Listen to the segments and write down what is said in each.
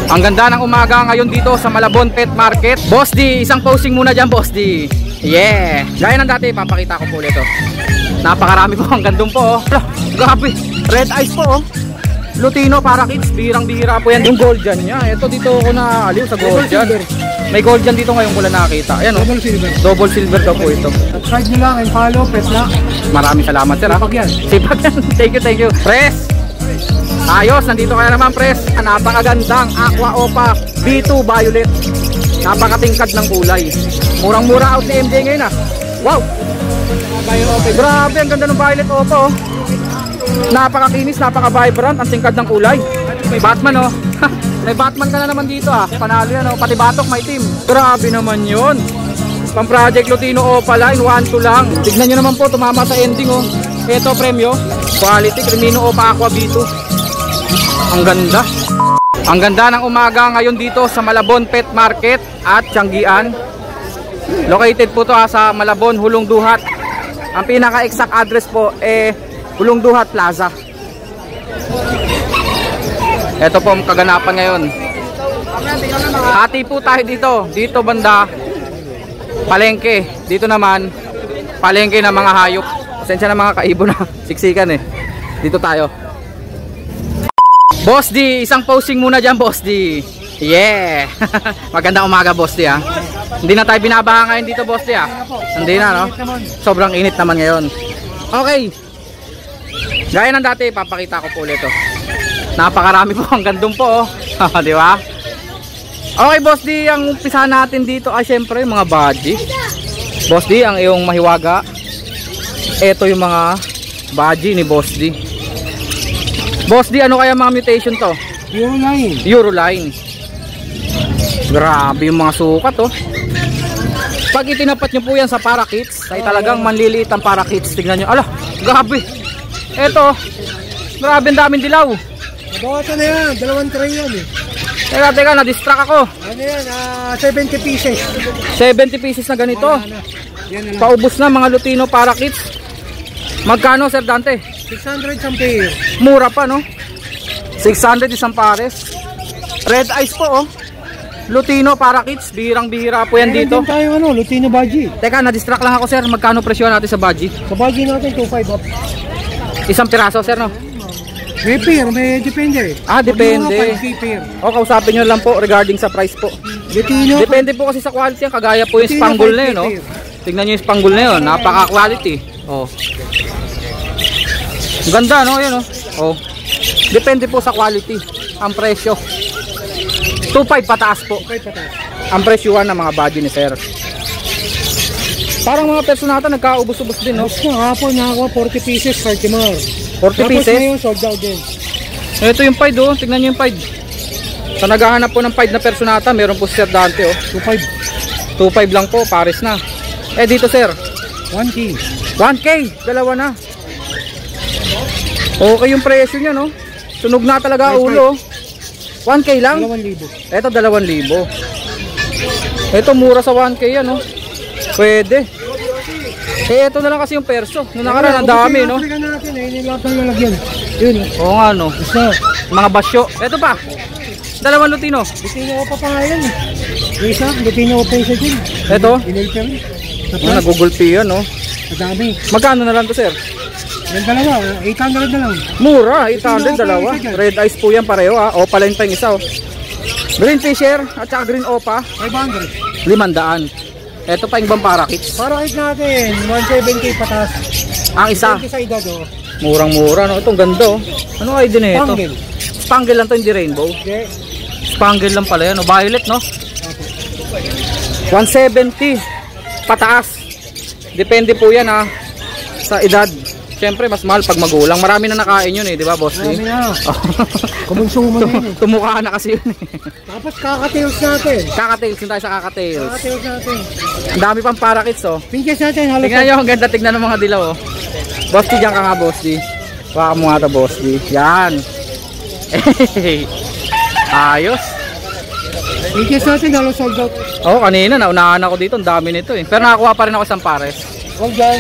Ang ganda ng umaga ngayon dito sa Malabon Pet Market. Boss D, isang posing muna dyan, Boss D. Yeah. Gaya ng dati, papakita ko po ulit oh. Napakarami po, hanggang doon po oh. Grabe, red eyes po oh. Lutino para kids, bihirang-bihira po yan. Yung gold dyan niya, ito dito ako na aliw sa gold dyan. May gold dyan dito ngayon ko lang nakakita. Ayan oh, double silver daw po ito. Subscribe nyo lang and follow, pet na. Maraming salamat sir ha. Sipag yan. Thank you. Press! Ayos, nandito kaya naman Pres. Napakagandang Aqua Opa B2 Violet. Napakatingkad ng kulay. Murang-mura out ni MJ ngayon ah. Wow! Grabe, ang ganda ng Violet Opa oh. Napakakinis, napaka-vibrant, ang tingkad ng kulay. May Batman oh. May Batman ka na naman dito ah. Panalo yan oh, pati batok may team. Grabe naman yun. Pang Project Lutino Opa line, 1-2 lang. Tignan nyo naman po, tumama sa ending oh. Ito premyo, quality Crimino Opa Aqua B2. Ang ganda. Ang ganda ng umaga ngayon dito sa Malabon Pet Market at Tianggian. Located po to sa Malabon, Hulong Duhat. Ang pinaka-exact address po Hulong Duhat Plaza. Ito po ang kaganapan ngayon. Hati po tayo dito. Dito banda palengke. Dito naman palengke ng mga hayop. Pasensya na mga kaibo na siksikan Dito tayo. Boss D, isang posing muna dyan, Boss D. Yeah. Magandang umaga, Boss D ha. Hindi na tayo binabaha ngayon dito, Boss D ha. Hindi na no. Sobrang init naman ngayon. Okay. Gaya ng dati, papakita ko po ulit oh. Napakarami po, hanggang doon po oh. Di ba? Okay, Boss D, ang umpisa natin dito ay syempre mga budgie. Boss D, ang iyong mahiwaga. Ito yung mga budgie ni Boss D. Boss D, ano kaya mga mutation to? Euroline. Euroline. Grabe yung mga sukat oh. Pag itinapat nyo po yan sa Parakits, ay talagang manliliit ang Parakits. Tignan nyo, ala, grabe. Eto, grabe ang daming dilaw. Nabawasan na yan, 2 tray yan Teka, na-distract ako. Ano yan, 70 pieces. 70 pieces na ganito. Paubos na mga Lutino Parakits. Magkano, Sir Dante? 600 isang pair. Mura pa no? 600 isang pares. Red eyes po oh. Lutino Parakits, bihirang-bihira po yan dito. Meron din tayo Lutino Budgie. Teka, na-distract lang ako Sir. Magkano presyo natin sa Budgie? Sa Budgie natin 2.5 up. Isang piraso Sir no? May pair, may depende. Depende. O, kausapin nyo lang po regarding sa price po. Lutino. Depende po kasi sa quality yan. Kagaya po yung spangle na yun no? Tignan nyo yung spangle na yun. Napaka-quality. Oh. Ganda no, yan oh. Depende po sa quality ang presyo. 2.5 pataas po. 2.5 pataas. Ang presyuhan ng mga budgie ni Sir. Parang mga personata nagkaubos-ubos din no. Hapon nakakuha 40 pieces, 30 more. 40 pieces. Ngayon sold out din. Ito yung pied oh, tignan niyo yung pied. Sa naghahanap po ng pied na personata, meron po si Sir Dante oh. 2.5. 2.5 lang po, pares na. Dito Sir, 1K. 1K, dalawa na. Okay yung presyo niya no. Sunog na talaga ulo. 1K lang. 2,000. Ito 2,000. Ito mura sa 1K yan no. Pwede. Ito na lang kasi yung perso. Nung nakaraan ang dami no. Yun. Oo nga no. Mga basyo. Ito pa. 2 Lutino. Lutino pa pa yan. Isa, Lutino pa isa din. Ito. Inilper. Nagugulpi yan no. Madami. Magkano na lang to Sir? Yung dalawa, 800 na lang. Mura, 800 dalawa. Red eyes po yan pareho ha. Opa line pa yung isa oh. Green Fisher at saka Green Opa 500. 500. Ito pa yung ibang Parakits. Parakits natin 170 patas. Ang isa sa edad oh. Murang mura no. Itong ganda oh. Ano ID na ito? Spangle. Spangle lang to, hindi rainbow. Okay. Spangle lang pala yan oh. Violet no. 170 pataas. Depende po yan ha sa edad. Siyempre mas mahal pag magulang. Marami na nakain yun di ba Boss D? Marami na. Kumonsumo na yun Tumukha na kasi yun Tapos kakatails natin. Kakatails yun tayo sa kakatails. Kakatails natin. Ang dami pang Parakits oh. Pinches natin halos. Tingnan nyo, ang ganda tignan ng mga dilaw oh. Boss D, dyan ka nga Boss D. Baka mo nga ito Boss D. Yan. Ayos. Pinches natin halos sold out. Oh, kanina naunahan ako dito. Ang dami nito Pero nakakuha pa rin ako isang pares. Huwag dyan.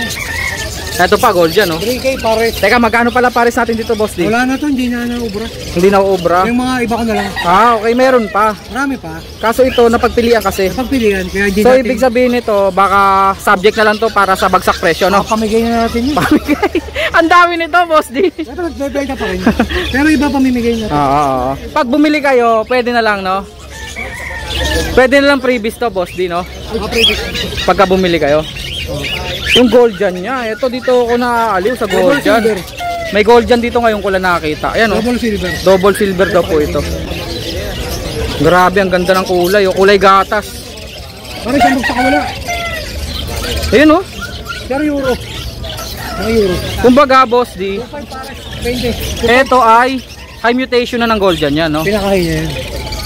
Ito pa, gold yan, no? 3K pares. Teka, magkano pala pares natin dito, boss D? Wala na to, hindi na naubra. Hindi na uubra. Yung mga iba ko na lang. Ah, okay, meron pa. Marami pa. Kaso ito, napagpilian kasi. Pagpilian, kaya hindi So, natin. ibig sabihin nito, baka subject na lang to para sa bagsak presyo, no? Pamigay na natin yun. Pamigay. Ang dami nito, boss D. Ito, nagbebenta pa rin. Pero iba pamimigay natin. Oo. Pag bumili kayo, pwede na lang, no? Pwede na lang previous to, boss D, no? Pagka bumili kayo. Yung gold dyan niya. Ito dito ako naaaliw sa gold dyan. May gold dyan dito ngayon ko lang nakakita. Ayan, oh. Double silver. Double silver daw po ito. Grabe, ang ganda ng kulay. Oh. Kulay gatas. Parang siyang magpakawala. Ayun, oh. Pero euro. Mga euro. Kumbaga, boss D, 20. ito ay high mutation na ng gold dyan yan, no? Pinakahin niya yan.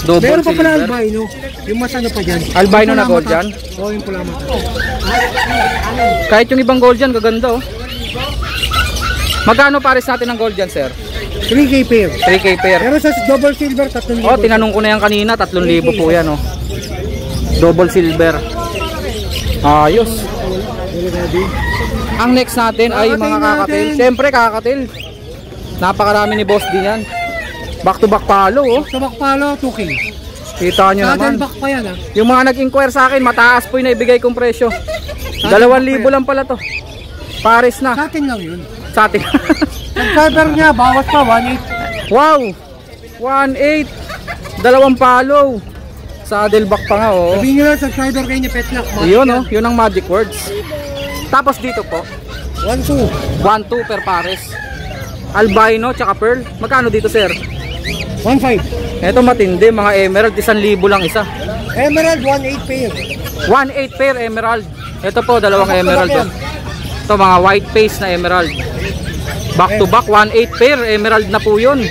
Double Meron pa pala silver. albino. Yung mas ano pa dyan. Albino Yung na pula gold mata. dyan? Oo, yung pula mata. Kahit yung ibang gold dyan, gaganda, oh. Magkano pares natin ng gold dyan, sir? 3K pair. 3K pair. Pero sa double silver, 3,000. Oh, tinanong ko na yan kanina, 3,000 po yan, oh. Double silver. Ayos. Ang next natin ay mga kakatil. Siyempre kakatil. Napakarami ni boss din yan. Back to back palo, oh. Tabak palo, 2K. Kita nyo naman. Saddleback pa yan, ha. Yung mga nag-inquire sa akin, mataas po yung naibigay kong presyo. 2,000 lang pala to. Pares na. Sa atin lang yun. Sa atin. Nag-cover niya, bawas pa, 1.8. Wow! 1.8. Dalawang palo. Saddleback pa nga, oh. Sabihin nyo lang, subscriber kayo ni Petlock. Yun, oh. Yun ang magic words. Tapos dito po, 1.2. 1.2 per pares. Albino tsaka pearl. Magkano dito, sir? 1.5. Ito matindi, mga emerald, 1,000 lang isa. Emerald, 1.8 pair. 1.8 pair emerald. Ito po, dalawang emerald. Oh. Ito mga white face na emerald. Back to back, 1.8 pair emerald na po yun.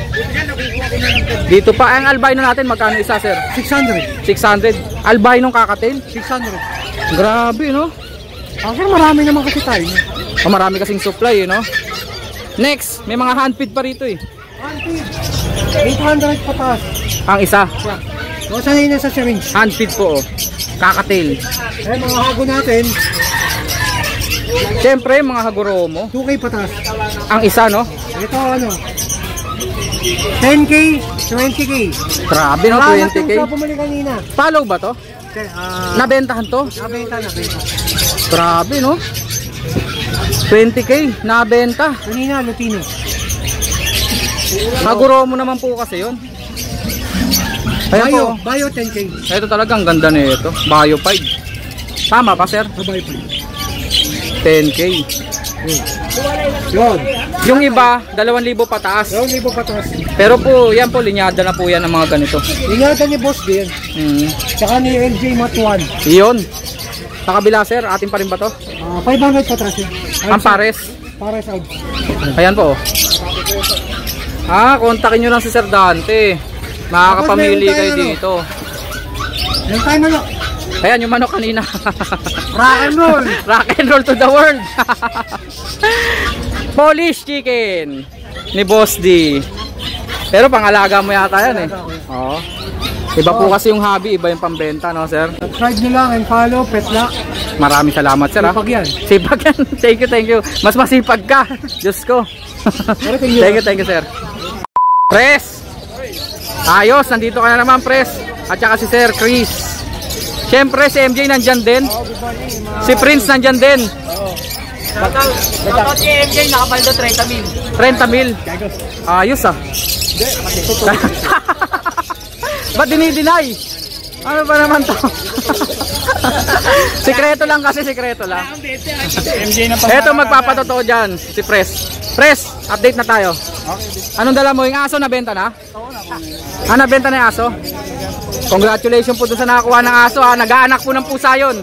Dito pa, ang albino natin, magkano isa, sir? 600. 600. Albino kakatil? 600. Grabe, no? Actually, marami naman kasi tayo. Oh, marami kasing supply, no? Next, may mga handfeed pa rito, eh. 800 patas. Ang isa, O, sanay na sa syringe. handfeed po, oh. Kakatil. Eh, mga hago natin, Siyempre, mga hagoromo. 2K patas. Ang isa, no? Ito, ano, 10K, 20K. Grabe, no? Salamat 20K. yung sa bumili kanina. Follow ba to? Okay, Nabentahan to? nabenta. Grabe, no? 20K, nabenta. Kanina, Lutino. Hagoromo naman po kasi yun. Ayan po. Bayo 10K. Ito talaga, ang ganda nito. Bio 5. Tama pa, sir? Bayo pa. 10K. Yun. Yung iba, 2,000 pataas. 2,000 patas. Pero po, yan po, linyada na po yan ng mga ganito. Ingatan ni Boss din. Tsaka ni LJ Matuan. Yun. Sa kabila, sir, atin pa rin ba to? 500 patas yun. Ang pares. Pares out. Ayan po. Kontakin nyo lang si Sir Dante. Makakapamili Tapos meron kayo tayo, dito. Yung time ano? Ayan, yung manok kanina. Rock and roll. Rock and roll to the world. Polish chicken ni Boss D. Pero pangalaga mo yata yan, eh. Oo. Iba po kasi yung hobby, iba yung pambenta, no, sir? Subscribe nyo lang and follow Petlock. Maraming salamat, sir. Sipag yan. Sipag yan. Thank you. Mas masipag ka. Diyos ko. Thank you, sir. Pres! Ayos, nandito ka na naman, Pres. At saka si Sir Chris. Siyempre, si MJ nandyan din. Si Prince nandyan din. Shoutout kay MJ, nakapaldo 30,000. 30,000. Ayos, ah. Ba't dinideny? Ano ba naman to? Sikreto lang kasi, sikreto lang. MJ na Eto, magpapatotoo dyan, si Pres. Pres, update na tayo. Anong dala mo? Yung aso nabenta na? Nabenta na yung aso? Congratulations po doon sa nakakuha ng aso, ha. Nag-aanak po ng pusa yun.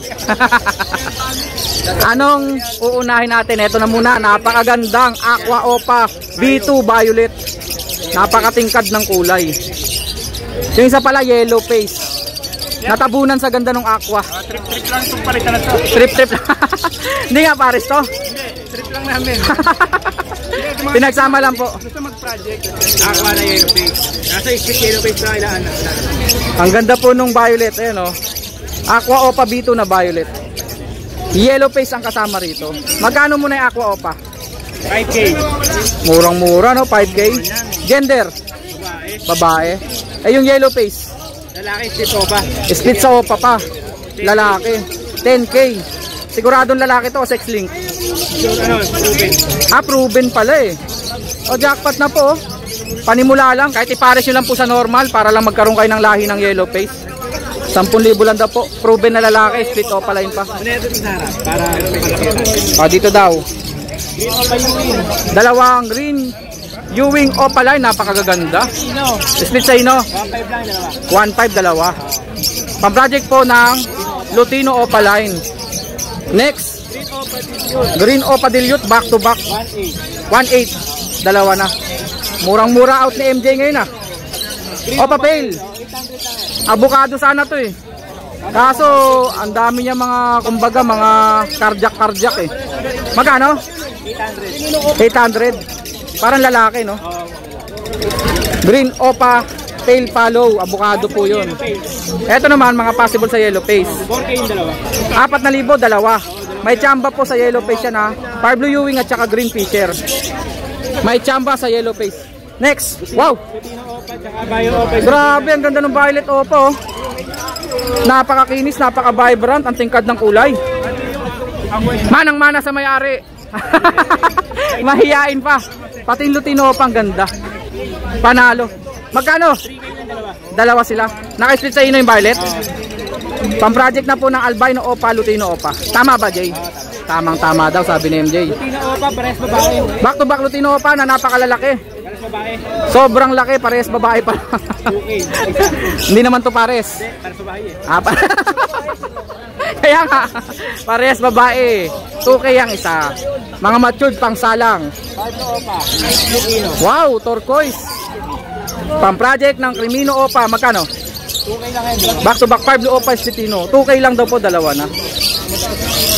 Anong uunahin natin? Ito na muna, napakagandang Aqua Opa B2 Violet. Napakatingkad ng kulay. Yung isa pala, yellow face. Natabunan sa ganda ng aqua. Trip lang itong palitan na to. Trip. Hindi nga pares to. Trip lang namin. Pinagsama lang po. Gusto mag-project. Aqua na yellow face. Nasa isip yellow face na ilaan na. Ang ganda po nung violet. Ayan, oh. Aqua Opa B2 na violet. Yellow face ang kasama rito. Magkano muna yung Aqua Opa? 5K. Murang-mura, no? 5K. Gender? Babae. Babae. Eh, yung yellow face? Lalaki, split opa. Split sa opa pa. Lalaki. 10K. Siguradong lalaki to, sex link. So, ano, proven. Ah, proven pala eh. O, jackpot na po. Panimula lang. Kahit ipares nyo lang po sa normal para lang magkaroon kayo ng lahi ng yellow face. 10,000 lang daw po. Proven na lalaki. Split opa line pa. Ano ito sa harap? Para malaki natin. O, dito daw. Green opa yung Dalawang green Ewing opa line. Napakagaganda. Sino? Split sa ino. 1.5 lang, dalawa. 1.5 dalawa. Pang-project po ng Lutino opa line. Next, Green opa dilute back to back. 1.8. 1.8 dalawa na. Murang-mura out ni MJ ngayon ah. Opa pale. Avocado sana to eh. Kaso ang dami niya mga kumbaga mga cardiac eh. Magkano? 800. Parang lalaki no. Green opa pale follow, avocado po 'yon. Ito naman mga possible sa yellow face. 4K yung dalawa. 4,000 dalawa. May chamba po sa yellow face yan ha. Far blue Ewing at saka green fisher. May chamba sa yellow face. Next. Wow. Lutino opa, tsaka bio opa. Grabe, ang ganda ng violet opa oh. Napakakinis, napaka-vibrant, ang tingkad ng kulay. Manang-mana sa may-ari. Mahiyain pa. Pati yung Lutino opa, ang ganda. Panalo. Magkano? Dalawa sila. Naka-split sa ino yung violet. Pang-project na po ng albino opa, Lutino opa. Tama ba, Jay? Tamang-tama daw, sabi ni MJ. Lutino opa, pares babae. Back to back Lutino opa na napakalalaki. Pares babae. Sobrang laki, pares babae pa. 2K. Hindi naman to pares. Pares babae eh. Ah, kaya nga, pares babae. 2K ang isa. Mga matured pang salang. Bio opa. Lutino. Wow, turquoise. Pang-project ng Crimino opa, magkano? 2K lang yan. Back to back 5 blue opa Lutino. 2K lang daw po, dalawa na.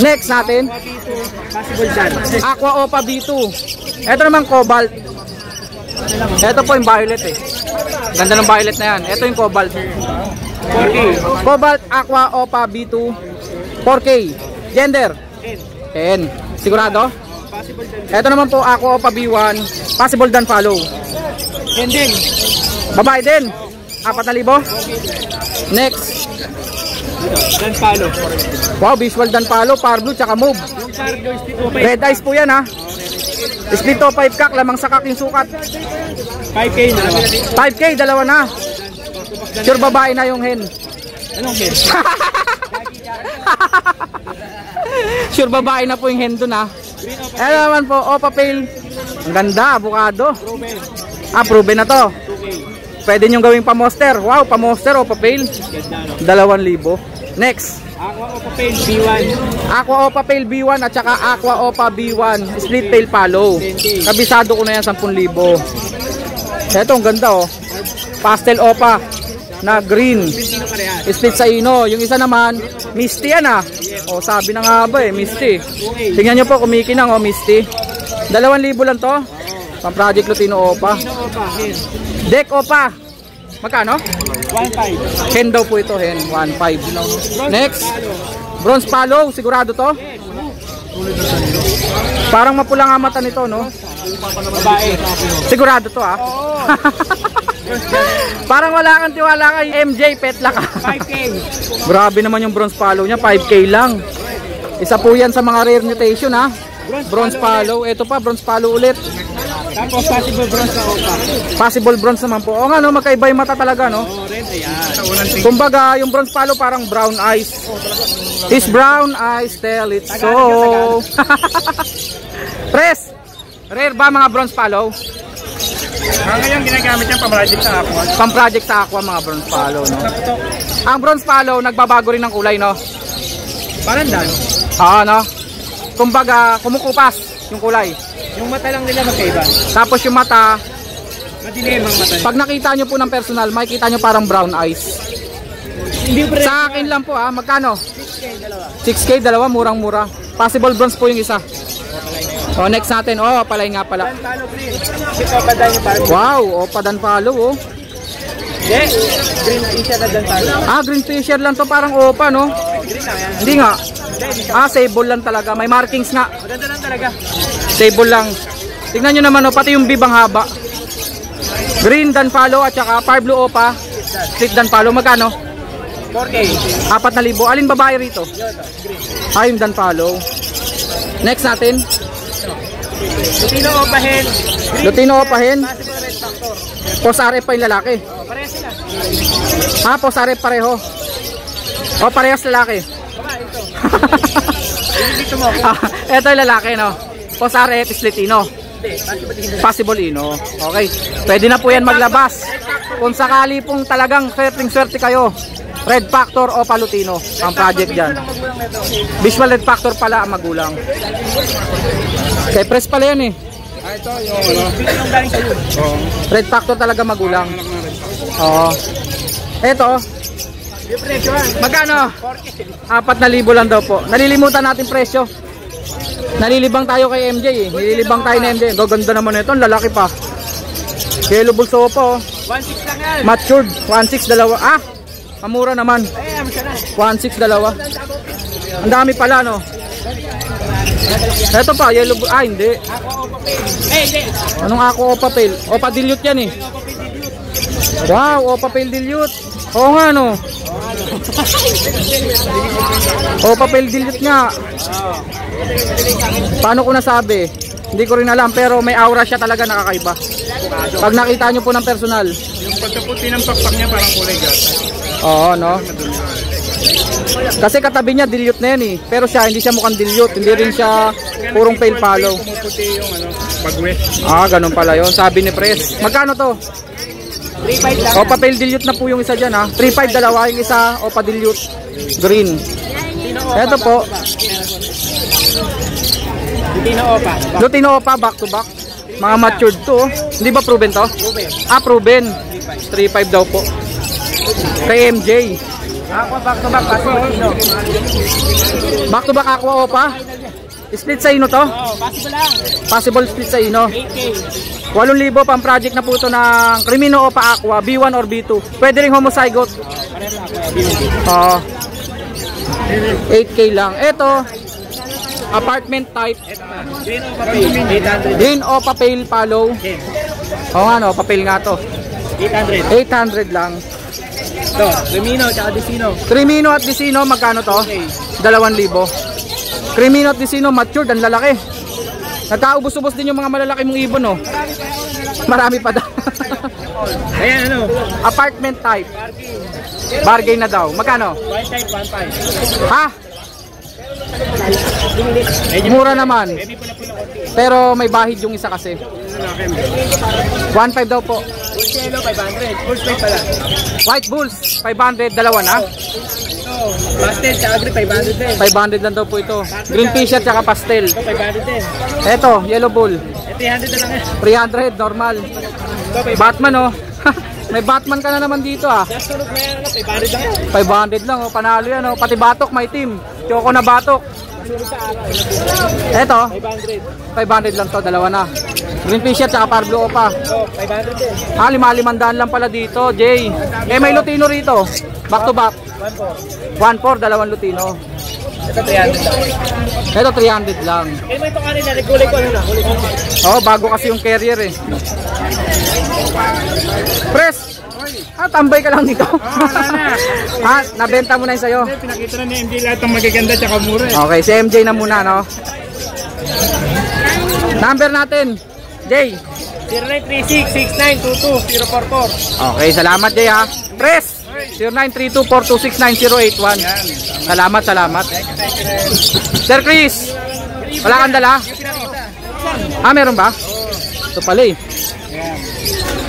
Next natin, Possible dyan. Aqua opa B2. Ito naman cobalt. Ito po yung violet eh. Ganda ng violet na yan. Ito yung cobalt. 4K. Cobalt Aqua opa B2. 4K. Gender? 10. Sigurado? Possible dyan. Ito naman po Aqua opa B1. Possible dan follow. Yan din. Babae din. 4,000. Next. Dan palo. Wow, visual dan palo, par blue, tsaka move. Yung cargo, split opa. Red eyes po yan ha. Split to 5 kak, lamang sakak yung sukat. 5K yung dalawa. 5K, dalawa na. Sure babae na yung hen. Anong head? Sure babae na po yung hen dun ha. Ayan naman po, opa pale. Ang ganda, avocado. Proven. Ah, proven na to. 2K. Pwede nyo gawing pa-monster. Wow, pa-monster, opa pale. Ganda no? 2,000. Next. Aqua opa pail B1. Aqua opa pale B1 at saka Aqua opa B1. Split tail palo. Kabisado ko na yan 10,000. Ito, ang ganda oh. Pastel opa na green. Sino parehas? Split sa ino. Yung isa naman, misty yan ah. O, sabi na nga ba eh, misty. Tingnan nyo po, kumikinang oh, misty. 2,000 lang to. Pang project Lutino opa. Sino opa? Hen. Deck opa. Magkano? 1.5. Hen daw po ito, hen. 1.5. Next. Palo. Bronze palo, sigurado to? Parang mapula nga mata nito, no? Babae. Sigurado to ah. Parang wala kang tiwala kay MJ, petla ka. 5K. Grabe naman yung bronze palo niya, 5K lang. Isa po yan sa mga rare mutation ha. Bronze palo, ito pa bronze palo ulit. Tapos possible bronze na opa. Possible bronze naman po. O nga no, magkaiba yung mata talaga no. Oh, red. Ayan. Kumbaga yung bronze palo parang brown eyes. His brown eyes tell it so. Pres, rare ba mga bronze palo? Ngayon ginagamit yung pamrajik sa aqua. Pang-project sa aqua mga bronze palo no. Ang bronze palo nagbabago rin ng kulay no. Parang dan. No. Kumbaga kumukupas yung kulay. Yung mata lang nila magkaiba. Tapos yung mata, Madilim ang mata. pag nakita nyo po ng personal, makikita nyo parang brown eyes. Hindi pa rin. Sa akin lang po magkano? 6K dalawa. 6K, dalawa, murang-mura. Possible bronze po yung isa. O, next natin. O, palay nga pala. Dan palo green. Sino pa dan yung palo? Wow, opa dan palo oh. Hindi. Green isa na dan palo. Green fisher lang to, parang opa no. Green lang yan. Hindi nga. Hindi siya. Sable lang talaga. May markings nga. Maganda lang talaga. Sable lang. Tingnan nyo naman, oh, pati yung bibang haba. Green Danpalo at saka Far Blue Opa. Split Danpalo, magkano? 4K. 4,000. Alin babae rito? Yung Danpalo. Next natin. Lutino Opahin. Lutino Opahin. Possible red factor. Post RF pa yung lalaki. Parehas sila. Post RF pareho. Parehas lalaki. Baba, ito. Dito mo. Ito yung lalaki, no? Post RF Splitino. Hindi, Possible Ino. Okay. Pwede na po yan maglabas. Kung sakali pong talagang swerte kayo, Red Factor o Palutino ang project dyan. Visual Red Factor pala ang magulang. Kay press pala yan eh. Ito yung galing sa'yo. Red Factor talaga magulang. Oo. Ito. Yung presyo yan. Magkano? 4,000 lang daw po. Nalilimutan natin presyo. Nalilibang tayo kay MJ eh. Nalilibang tayo na MJ. Gaganda naman ito. Ang lalaki pa. Yellow bulso po. 1.6 lang yan. Matured. 1.6 dalawa. Mamura naman. Ay, siya na. 1.6 dalawa. Ang dami pala, no? Ito pa, yellow. Hindi. Hindi. Anong ako Opa Pale? Opa Dilute yan eh. Wow, Opa Pale Dilute. Oo nga, no? Opa Pale Dilute nga. Paano ko nasabi? Hindi ko rin alam, pero may aura siya talaga nakakaiba. Pag nakita nyo po ng personal. Yung pagkaputi ng pakpak niya parang kulay gata. Oo, no? Kasi katabi niya dilute na yan eh. Pero siya, hindi siya mukhang dilute. Hindi rin siya purong pale follow. Pumuputi yung pag-wet. Ganun pala yun. Sabi ni Pres. Magkano to? 3.5 lang. Opa pale dilute na po yung isa dyan ha. 3.5 dalawa yung isa. Opa dilute. Green. Eto po. Lutino Opa. Lutino Opa back to back. Mga matured to. Hindi ba proven to? Proven. 3.5 daw po. Kay MJ. Aqua back to back. Lutino. Back to back Aqua Opa. Split sa ino to? Possible lang. Possible split sa ino. 8K. 8,000 pang project na po ito ng Crimino Opa Aqua, B1 or B2. Pwede rin homozygote. 8K lang. Ito, apartment type. Green Opa Pale. 800. Green Opa Pale Follow. Papel nga to. 800. 800 lang. Ito, Crimino at Decino. Crimino at Decino, magkano to? 2,000. Crimino at Decino, matured, ang lalaki. Nagkaubos-ubos din yung mga malalaki mong ibon, no? Marami pa daw. Ayan, Apartment type. Bargain na daw. Magkano? 1.5. Mura naman. Pero may bahid yung isa kasi. 1.5 daw po. Full yellow, 500. Full straight pala. White Bulls, 500, dalawa na. Pastel, tsaka green, 500 din. 500 lang daw po ito. Green t-shirt tsaka pastel. Ito, 500 din. Eto, Yellow Bull. 300 na lang eh. 300, normal. Ito, 500. Batman, oh. May Batman ka na naman dito, ah. Just tulog na yan, 500 lang yan. 500 lang, oh. Panalo yan, oh. Pati batok, may team. Choco na batok. Tulog sa araw. Eto, 500. 500 lang to, dalawa na. Green t-shirt tsaka Far Blue Opa. Ito, 500 din. 5,500 lang pala dito, Jay. May Lutino rito. Back to back. 1.4, dalawang Lutino. Ito, 300 lang. Ito 300 lang. Eh, may ito kanina, nagkulay ko na. Kulay ko. Bago kasi yung carrier eh. Pres! Tambay ka lang dito. Nabenta mo na yung sayo. Pinakita na ni MJ lahat ng magaganda tsaka mura eh. Okay, si MJ na muna, no? Number natin, Jay. 0936-6922-044. Okay, salamat Jay ha. Pres! 0932-426-9081. Salamat. Sir Chris, wala kang dala? Meron ba? Ito pala eh.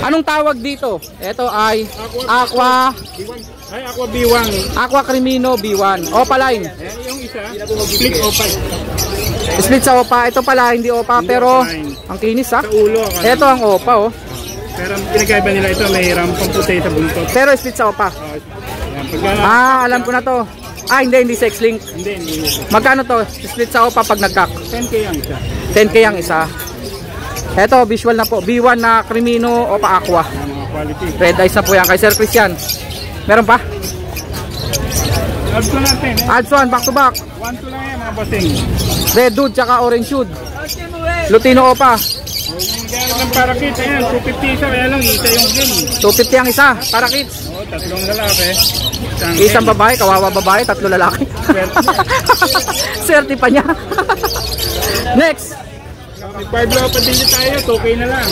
Anong tawag dito? Ito ay Aqua B1. Aqua Crimino B1. Opa line. Yung isa, split Opa. Split sa Opa. Ito pala hindi Opa pero ang kinis ha. Sa ulo. Ito ang Opa oh. Pero pinagkaiba nila ito, may rampang puti sa buntot. Pero split sa Opa. Alam ko na to. Hindi sex link. Hindi. Magkano to? Split sa Opa pag nagkak? 10K ang isa. 10K ang isa. Ito, visual na po. B1 na Crimino Opa Aqua. Mga quality. Red eyes na po yan. Kay Sir Christian. Meron pa? Add ko natin eh. Adds one, back to back. 1-2 lang yan mga bossing. Red dude, tsaka orange dude. Lutino Opa. Nagkaroon ng parakit, ayan, 250 isa, kaya lang isa yung hen. 250 ang isa, para kids. O, tatlong lalaki. Isang babae, kawawa babae, 3 lalaki. Swerte pa niya. Next. May Pablo Padilla tayo, 2K na lang.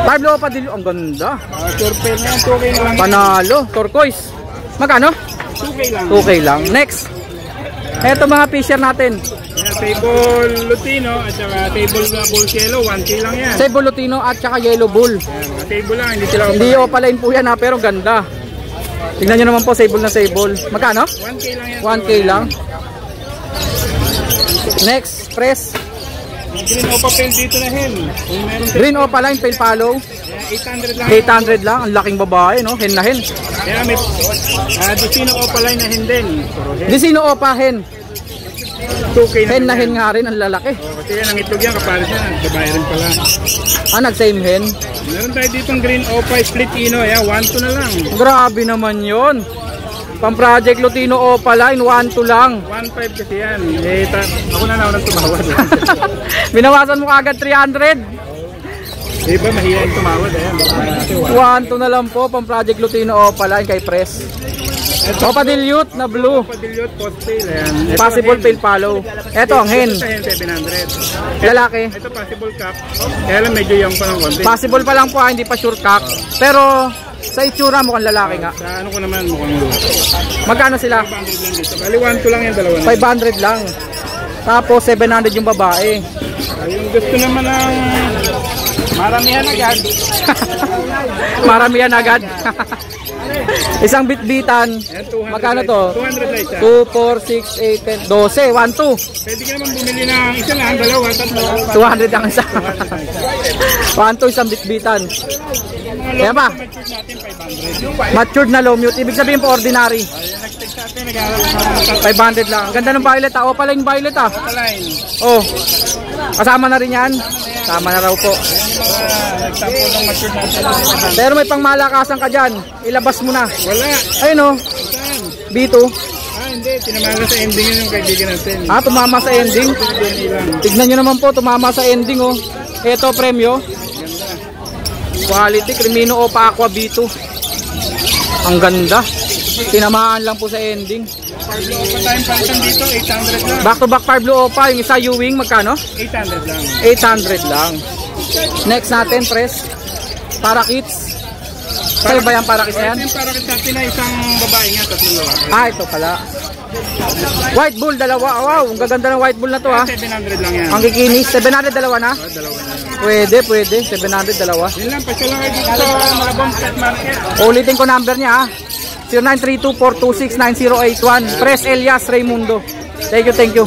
Pablo Padilla, ang ganda. Surfer na yan, 2K na lang. Panalo, turquoise. Magkano? 2K lang. 2K lang. Next. Eto mga fisher natin. Ayan, table Lutino at saka table Bull Yellow, 1K lang yan. Sable Lutino at saka Yellow Bull. Ayan, mga table lang, hindi sila Hindi opaline po yan ha, pero ganda. Tingnan nyo naman po, sable na sable. Magkano? 1K lang yan. 1K lang. Next, press. Green Opa Pen dito na hen. Kung meron tayo, Green opaline, pale follow. 800 lang. 800 lang. Ang laking babae, no? Hen na hen. Kaya may Dicino Opa line na hen din. Puro hen. Di sino opa hen? 2K na. Hen na hen nga rin, ang lalaki. Kasi yan ang itlog yan, kapalit yan. Babae rin pala. Ah, nag-same hen. Meron tayo ditong Green Opa Split Ino. Ayan, 1-2 na lang. Grabe naman yon. Pang Project Lutino opaline, 1-2 lang. 1.5 kasi yan. Eh, ako na lang tumawad. Binawasan mo kagad 300. Diba, mahihayin tumawad. Ayan, 1-2 na lang po, pang Project Lutino opaline kay Press. Opa Dilute na blue. Padilyot, post-tail. Ayan. Ito, Possible hen. pale follow. Eto ang hen. Ito, hen, 700. Lalaki. Ito, possible cup. Kaya lang medyo young pa ng konti. Possible pa lang po, hindi pa sure cock. Pero sa itsura mukhang lalaki nga. Sa ano ko naman, mukhang Magkano sila? 500 lang dito. Bali, 1-2 lang yan, dalawa na. 500 lang. Tapos 700 yung babae. Yung gusto naman ng maramihan agad. Maramihan agad. Isang bitbitan. Ayan, 200 Magkano lang. to? 200 lang isa. 2, 4, 6, 8, 10, 12, 1, 2. Pwede ka naman bumili ng isa lang, dalawa, tatlo. 200 ang isa. 1, 2 isang bitbitan. Mga Kaya ba? matured natin, 500. Matured na low mute. Ibig sabihin po ordinary. Ayan, nag-text natin, nag-aaral ng 500 lang. Ang ganda ng violet ah. Opaline violet ah. line. Oh. Kasama na rin yan. Kasama na raw po. Nagsample ng matured natin. Pero may pangmalakasan ka dyan. Ilabas mo na. Wala. Ayun oh. Saan? B2. Hindi. Tinamaga sa ending yun yung kaibigan natin. Ah, tumama sa ending. Hindi lang. Tignan nyo naman po, tumama sa ending oh. Ito premyo. Quality, Crimino Opa Aqua B2. Ang ganda. Tinamaan lang po sa ending. Pablo Opa tayong palitan dito, 800 lang. Back to back Pablo Opa. Yung isa Ewing, magkano? 800 lang. 800 lang. Next natin, press. Para kids. Sa'yo ba yan para kids na yan? Yung para kita na isang babae nga, tatlong lalaki. Ah, ito pala. White bull, dalawa. Wow, ang gaganda ng white bull na to ha. 700 lang yan. Ang kikinis. 700 dalawa na? Dalawa na. Pwede, pwede. 700 dalawa. Yun lang, pasya lang kayo dito sa Malabang Pet Market. Ulitin ko number niya ha. 0932-426-9081. Press Elias Raimundo. Thank you, thank you.